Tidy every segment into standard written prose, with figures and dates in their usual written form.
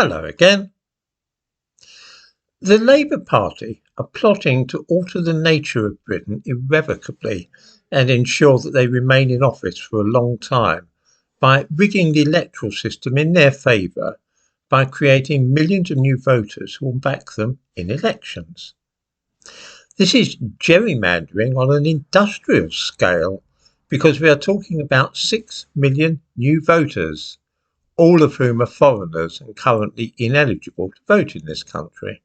Hello again. The Labour Party are plotting to alter the nature of Britain irrevocably and ensure that they remain in office for a long time by rigging the electoral system in their favour by creating millions of new voters who will back them in elections. This is gerrymandering on an industrial scale because we are talking about 6 million new voters, all of whom are foreigners and currently ineligible to vote in this country.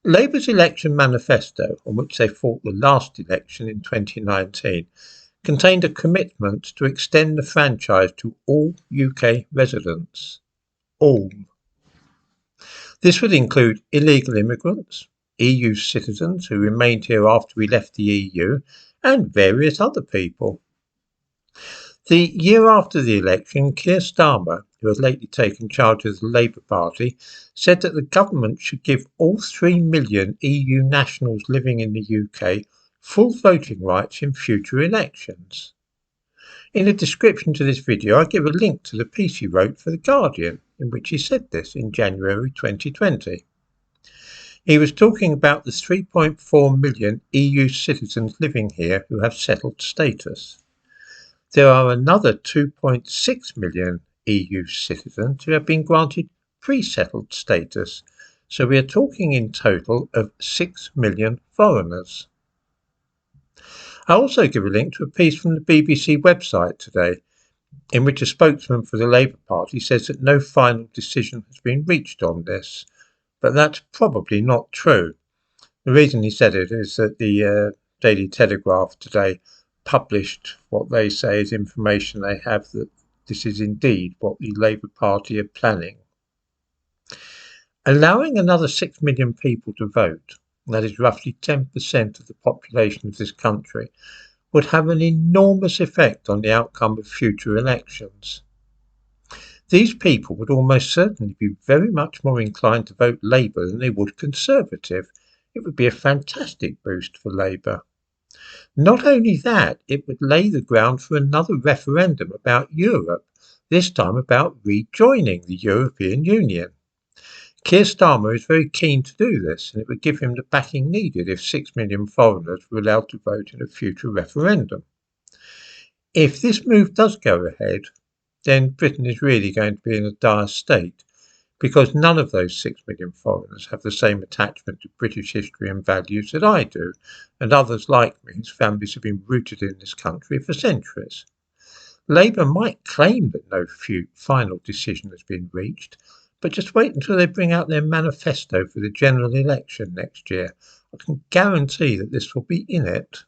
Labour's election manifesto, on which they fought the last election in 2019, contained a commitment to extend the franchise to all UK residents. All. This would include illegal immigrants, EU citizens who remained here after we left the EU, and various other people. The year after the election, Kier Starmer, who had lately taken charge of the Labour Party, said that the government should give all 3 million EU nationals living in the UK full voting rights in future elections. In the description to this video, I give a link to the piece he wrote for The Guardian, in which he said this in January 2020. He was talking about the 3.4 million EU citizens living here who have settled status. There are another 2.6 million EU citizens who have been granted pre-settled status, so we are talking in total of 6 million foreigners. I also give a link to a piece from the BBC website today, in which a spokesman for the Labour Party says that no final decision has been reached on this, but that's probably not true. The reason he said it is that the Daily Telegraph today published what they say is information they have that this is indeed what the Labour Party are planning. Allowing another 6 million people to vote, that is roughly 10% of the population of this country, would have an enormous effect on the outcome of future elections. These people would almost certainly be very much more inclined to vote Labour than they would Conservative. It would be a fantastic boost for Labour. Not only that, it would lay the ground for another referendum about Europe, this time about rejoining the European Union. Kier Starmer is very keen to do this, and it would give him the backing needed if 6 million foreigners were allowed to vote in a future referendum. If this move does go ahead, then Britain is really going to be in a dire state, because none of those 6 million foreigners have the same attachment to British history and values that I do, and others like me whose families have been rooted in this country for centuries. Labour might claim that no final decision has been reached, but just wait until they bring out their manifesto for the general election next year. I can guarantee that this will be in it.